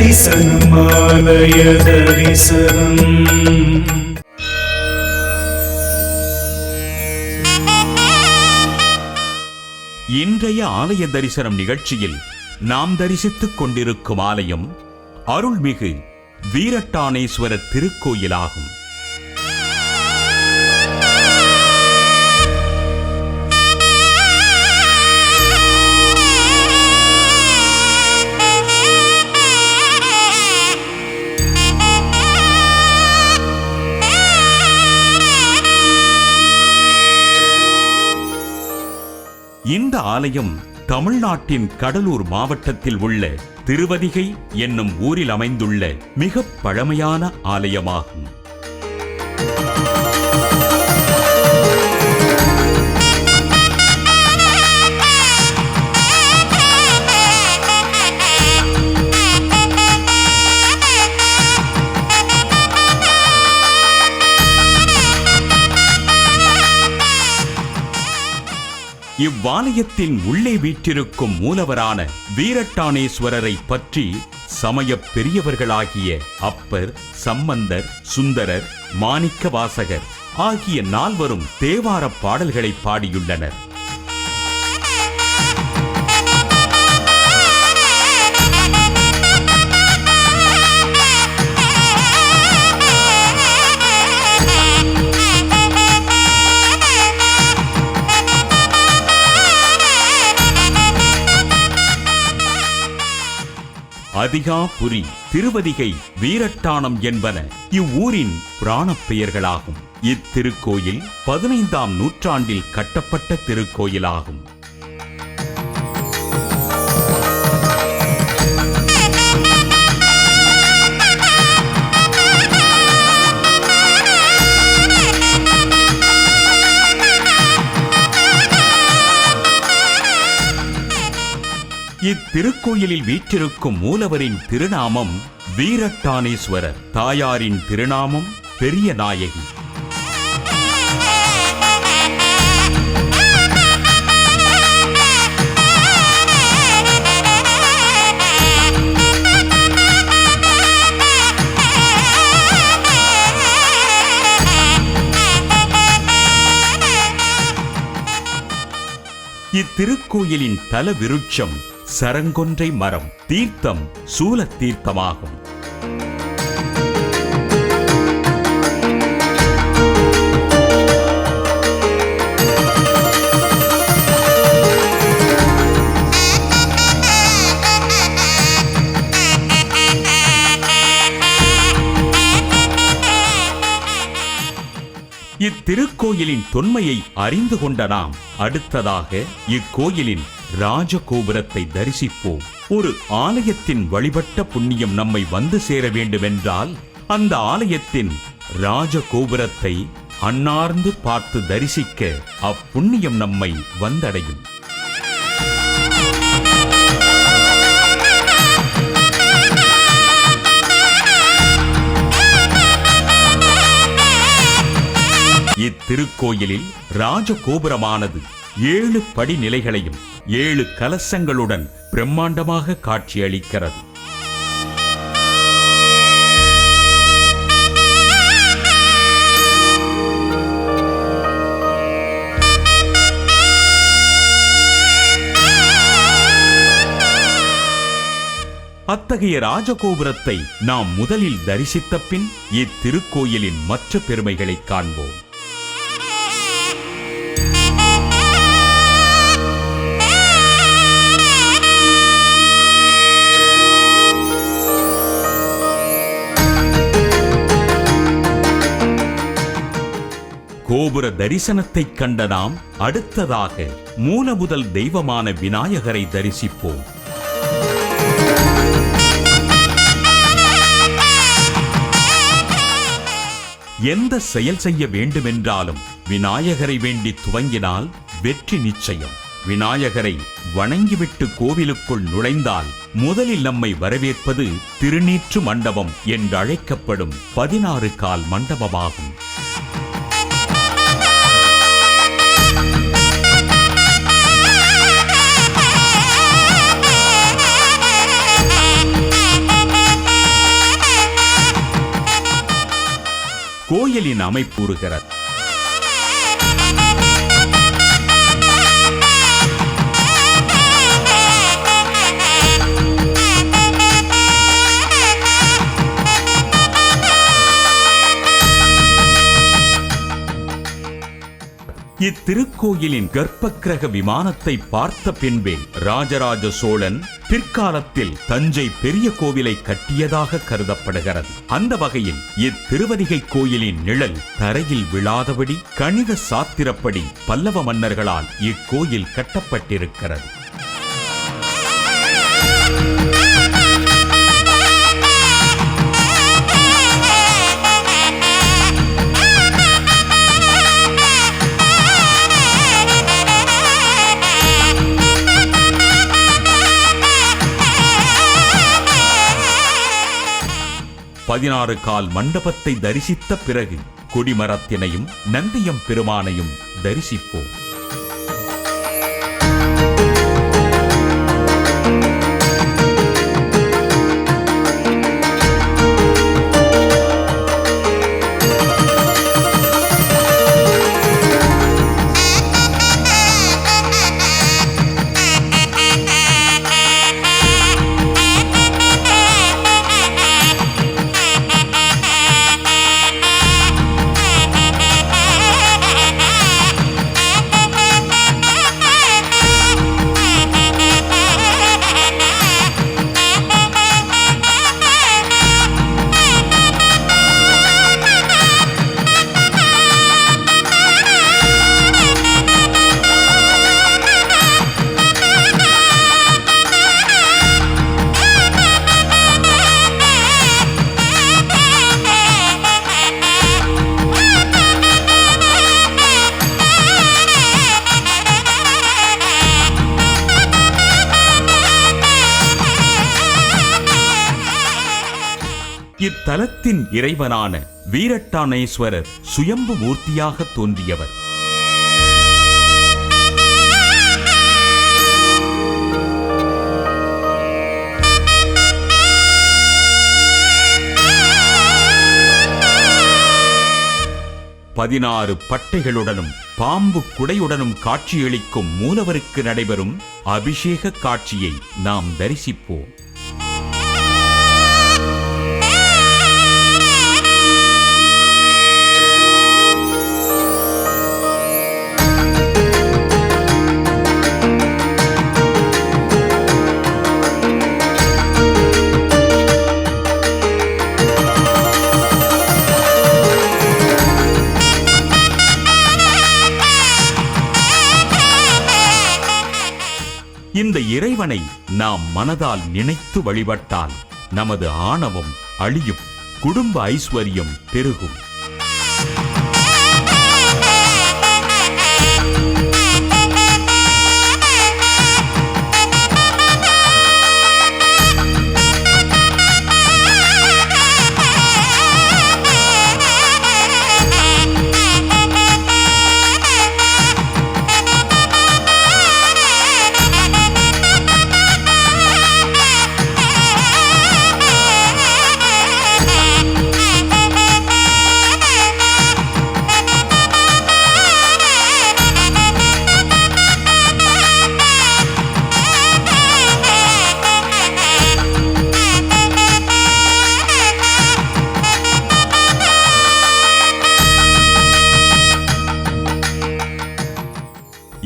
தரிசனம் ஆலய தரிசனம். இன்றைய ஆலய தரிசனம் நிகழ்ச்சியில் நாம் தரிசித்துக் கொண்டிருக்கும் ஆலயம் அருள்மிகு வீரட்டானேஸ்வரர் திருக்கோயிலாகும். இந்த ஆலயம் தமிழ்நாட்டின் கடலூர் மாவட்டத்தில் உள்ள திருவதிகை என்னும் ஊரில் அமைந்துள்ள மிக பழமையான ஆலயமாகும். இவ்வாலயத்தின் உள்ளே வீற்றிருக்கும் மூலவரான வீரட்டானேஸ்வரரை பற்றி சமய பெரியவர்களாகிய அப்பர், சம்பந்தர், சுந்தரர், மாணிக்கவாசகர் ஆகிய நால்வரும் தேவார பாடல்களை பாடியுள்ளனர். அதிகாபுரி, திருவதிகை, வீரட்டானம் என்பன இவ்வூரின் புராணப் பெயர்களாகும். இத்திருக்கோயில் 15ஆம் நூற்றாண்டில் கட்டப்பட்ட திருக்கோயிலாகும். இத்திருக்கோயிலில் வீற்றிருக்கும் மூலவரின் திருநாமம் வீரட்டானேஸ்வரர். தாயாரின் திருநாமம் பெரிய நாயகி. இத்திருக்கோயிலின் தல விருட்சம் சரங்கொன்றை மரம். தீர்த்தம் சூல தீர்த்தமாகும். இத்திருக்கோயிலின் தொன்மையை அறிந்து கொண்ட நாம் அடுத்ததாக இக்கோயிலின் ராஜகோபுரத்தை தரிசிப்போம். ஒரு ஆலயத்தின் வழிபட்ட புண்ணியம் நம்மை வந்து சேர வேண்டுமென்றால் அந்த ஆலயத்தின் ராஜகோபுரத்தை அன்னார்ந்து பார்த்து தரிசிக்க அப்புண்ணியம் நம்மை வந்தடையும். இத்திருக்கோயிலில் ராஜகோபுரமானது 7 படிநிலைகளையும் 7 கலசங்களுடன் பிரம்மாண்டமாக காட்சியளிக்கிறது. அத்தகைய ராஜகோபுரத்தை நாம் முதலில் தரிசித்த பின் இத்திருக்கோயிலின் மற்ற பெருமைகளை காண்போம். கோபுர தரிசனத்தை கண்ட நாம் அடுத்ததாக மூலமுதல் தெய்வமான விநாயகரை தரிசிப்போம். எந்த செயல் செய்ய வேண்டுமென்றாலும் விநாயகரை வேண்டி துவங்கினால் வெற்றி நிச்சயம். விநாயகரை வணங்கிவிட்டு கோவிலுக்குள் நுழைந்தால் முதலில் நம்மை வரவேற்பது திருநீற்று மண்டபம் என்றழைக்கப்படும் 16 கால் மண்டபமாகும். கோயிலின் அமைப்புறுகிறது. இத்திருக்கோயிலின் கர்ப்பக்கிரக விமானத்தை பார்த்த பின்பே ராஜராஜ சோழன் பிற்காலத்தில் தஞ்சை பெரிய கோவிலை கட்டியதாக கருதப்படுகிறது. அந்த வகையில் இத்திருவதிகை கோயிலின் நிழல் தரையில் விழாதபடி கணித சாத்திரப்படி பல்லவ மன்னர்களால் இக்கோயில் கட்டப்பட்டிருக்கிறது. பதினாறு கால் மண்டபத்தை தரிசித்த பிறகு கொடிமரத்தினையும் நந்தியம் பெருமானையும் தரிசிப்போம். இத்தலத்தின் இறைவனான வீரட்டானேஸ்வரர் சுயம்பு மூர்த்தியாக தோன்றியவர். பதினாறு பட்டைகளுடனும் பாம்பு குடையுடனும் காட்சியளிக்கும் மூலவருக்கு நடைபெறும் அபிஷேக காட்சியை நாம் தரிசிப்போம். இந்த இறைவனை நாம் மனதால் நினைத்து வழிபட்டால் நமது ஆணவம் அழியும், குடும்ப ஐஸ்வர்யம் பெருகும்.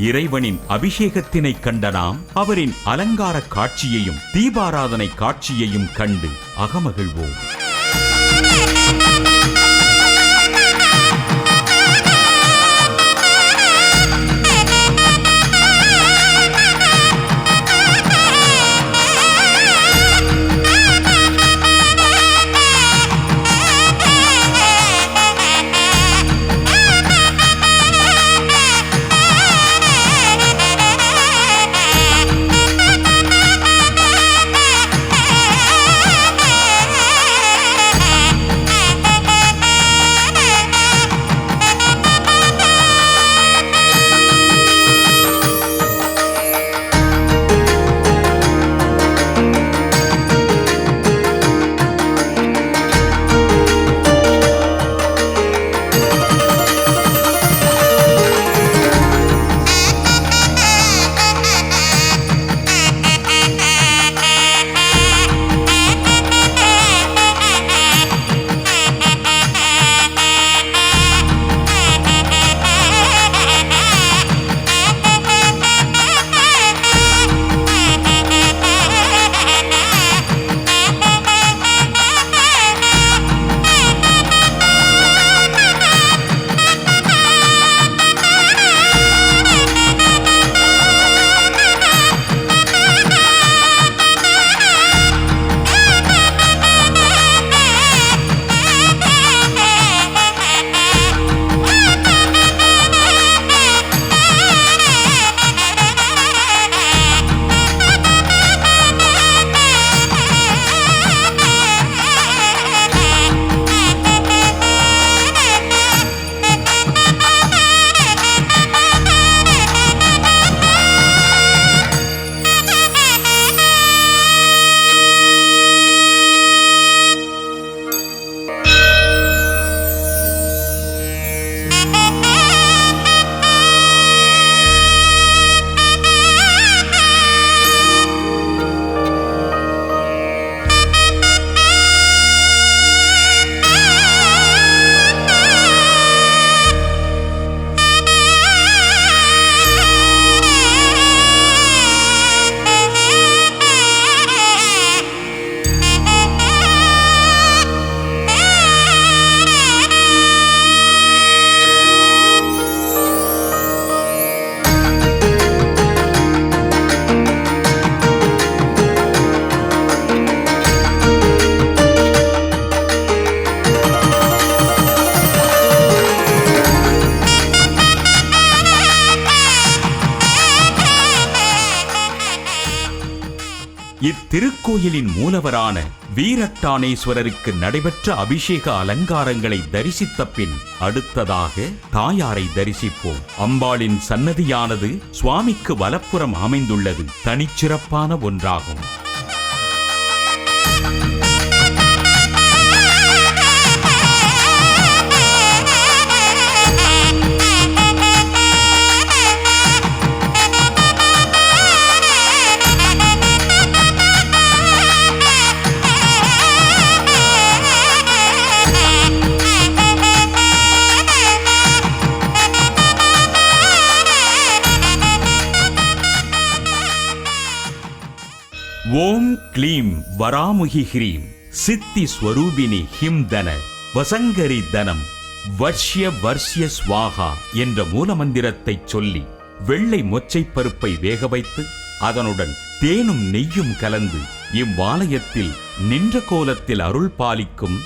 இறைவனின் அபிஷேகத்தினை கண்ட நாம் அவரின் அலங்கார காட்சியையும் தீபாராதனை காட்சியையும் கண்டு அகமகிழ்வோம். இத்திருக்கோயிலின் மூலவரான வீரட்டானேஸ்வரருக்கு நடைபெற்ற அபிஷேக அலங்காரங்களை தரிசித்த பின் அடுத்ததாக தாயாரை தரிசிப்போம். அம்பாளின் சன்னதியானது சுவாமிக்கு வலப்புறம் அமைந்துள்ளது தனிச்சிறப்பான ஒன்றாகும். ஓம் க்ளீம் வராமுகி ஹ்ரீம் சித்தி ஸ்வரூபினி ஹிம் தன வசங்கரி தனம் வர்ஷ்ய வர்ஷ்ய ஸ்வாகா என்ற மூலமந்திரத்தை சொல்லி வெள்ளை மொச்சை பருப்பை வேக வைத்து அதனுடன் தேனும் நெய்யும் கலந்து இவ்வாலயத்தில் நின்ற கோலத்தில் அருள் பாலிக்கும்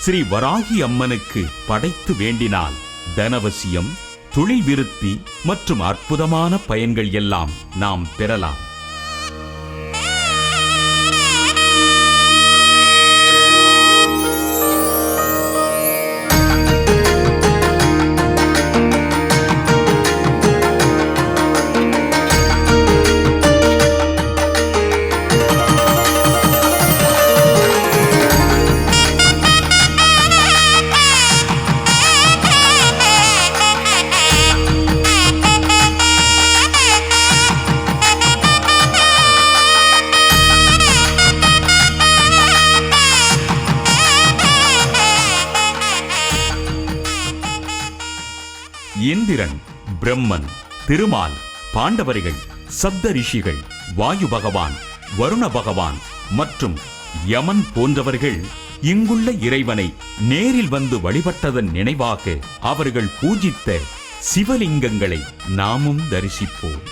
ஸ்ரீ வராகி அம்மனுக்கு படைத்து வேண்டினால் தனவசியம், தொழில் விருத்தி மற்றும் அற்புதமான பயன்கள் எல்லாம் நாம் பெறலாம். இந்திரன், பிரம்மன், திருமால், பாண்டவர்கள், சப்த ரிஷிகள், வாயு பகவான், வருண பகவான் மற்றும் யமன் போன்றவர்கள் இங்குள்ள இறைவனை நேரில் வந்து வழிபட்டதன் நினைவாக அவர்கள் பூஜித்த சிவலிங்கங்களை நாமும் தரிசிப்போம்.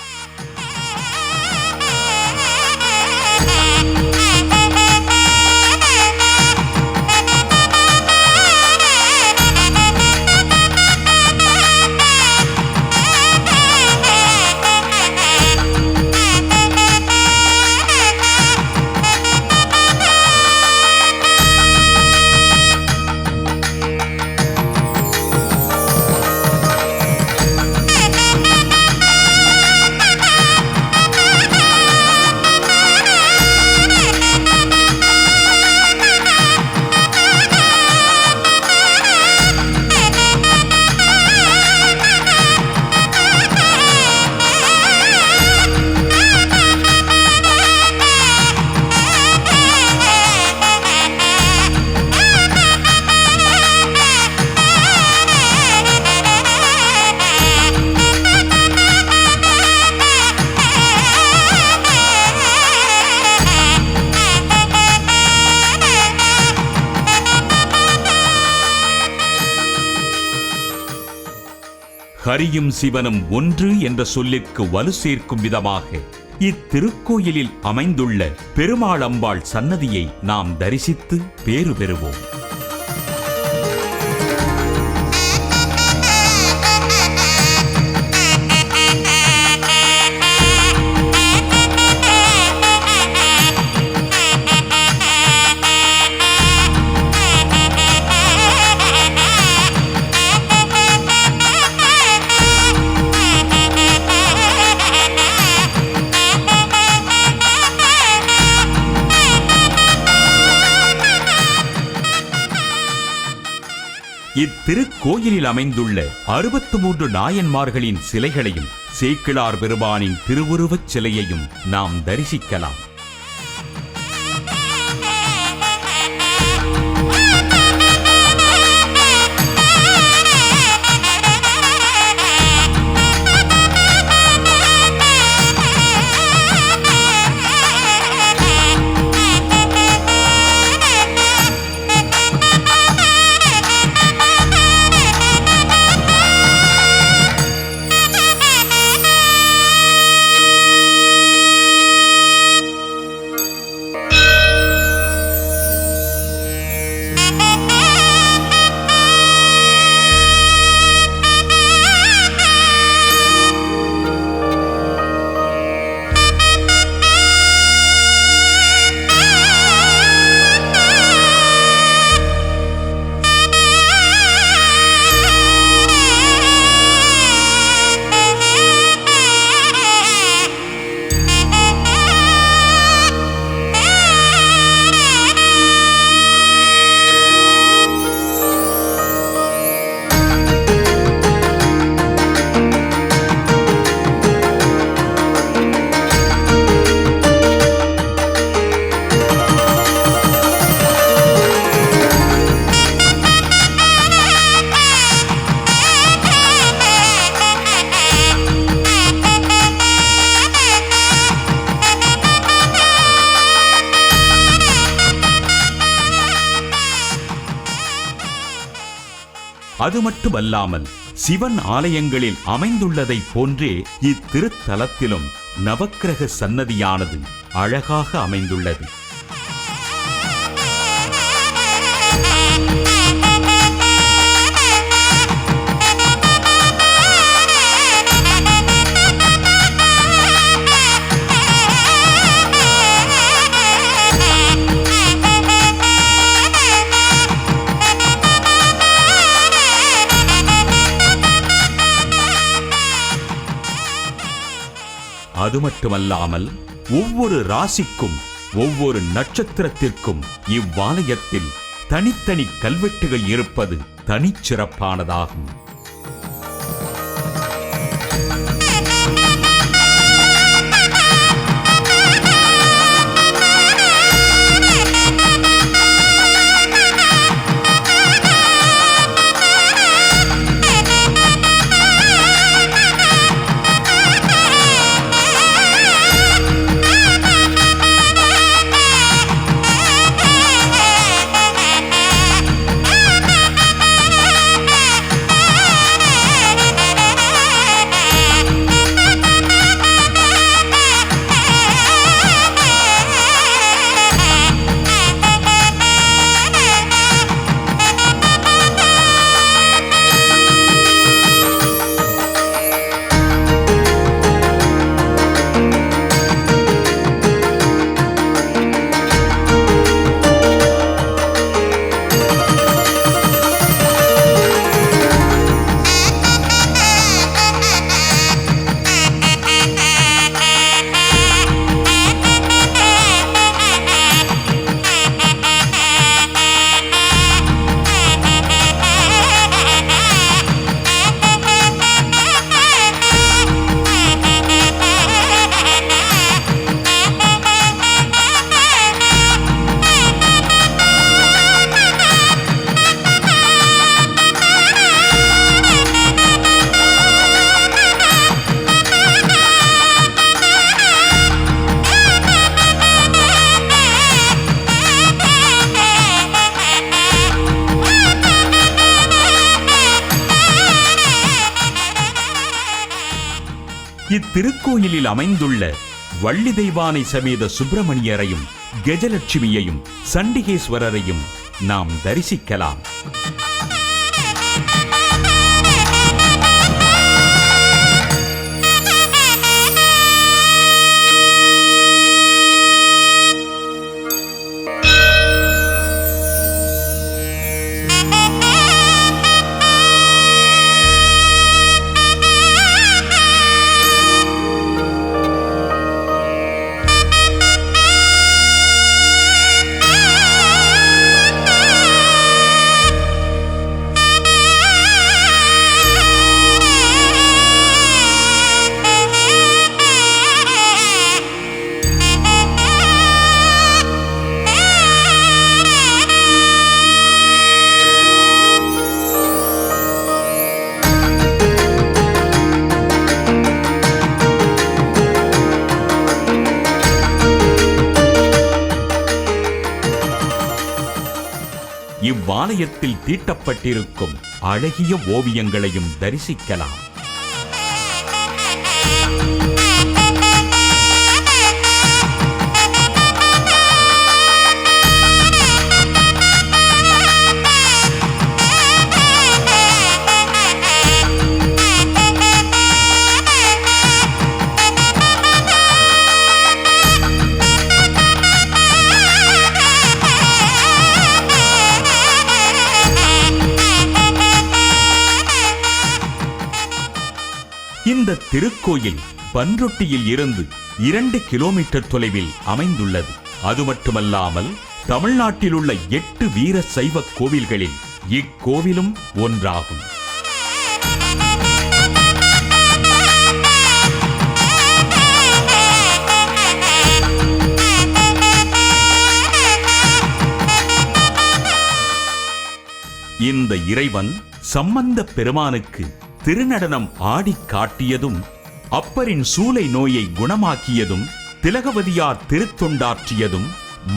ஹரியும் சிவனும் ஒன்று என்ற சொல்லிற்கு வலு சேர்க்கும் விதமாக இத்திருக்கோயிலில் அமைந்துள்ள பெருமாள் அம்பாள் சன்னதியை நாம் தரிசித்து பேறு பெறுவோம். இத்திருக்கோயிலில் அமைந்துள்ள 63 நாயன்மார்களின் சிலைகளையும் சேக்கிழார் பெருமானின் திருவுருவச் சிலையையும் நாம் தரிசிக்கலாம். அது மட்டுமல்லாமல் சிவன் ஆலயங்களில் அமைந்துள்ளதைப் போன்றே இத்திருத்தலத்திலும் நவக்கிரக சன்னதியானது அழகாக அமைந்துள்ளது. அது மட்டுமல்லாமல் ஒவ்வொரு ராசிக்கும் ஒவ்வொரு நட்சத்திரத்திற்கும் இவ்வாலயத்தில் தனித்தனி கல்வெட்டுகள் இருப்பது தனிச்சிறப்பானதாகும். இத்திருக்கோயிலில் அமைந்துள்ள வள்ளி தெய்வானை சமேத சுப்பிரமணியரையும் கஜலட்சுமியையும் சண்டிகேஸ்வரரையும் நாம் தரிசிக்கலாம். இவ்வாலயத்தில் தீட்டப்பட்டிருக்கும் அழகிய ஓவியங்களையும் தரிசிக்கலாம். இந்த திருக்கோயில் பன்ருட்டியில் இருந்து 2 கிலோமீட்டர் தொலைவில் அமைந்துள்ளது. அது மட்டுமல்லாமல் தமிழ்நாட்டில் உள்ள 8 வீர சைவ கோவில்களில் இக்கோவிலும் ஒன்றாகும். இந்த இறைவன் சம்பந்த பெருமானுக்கு திருநடனம் ஆடி காட்டியதும், அப்பரின் சூலை நோயை குணமாக்கியதும், திலகவதியார் திருத்தொண்டாற்றியதும்,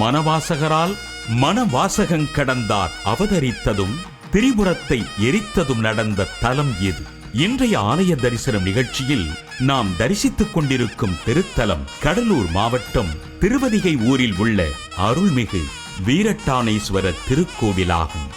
மனவாசகரால் மனவாசகங் கடந்தார் அவதரித்ததும், திரிபுரத்தை எரித்ததும் நடந்த தலம் எது? இன்றைய ஆலய தரிசனம் நிகழ்ச்சியில் நாம் தரிசித்துக் கொண்டிருக்கும் திருத்தலம் கடலூர் மாவட்டம் திருவதிகை ஊரில் உள்ள அருள்மிகு வீரட்டானேஸ்வரர் திருக்கோவிலாகும்.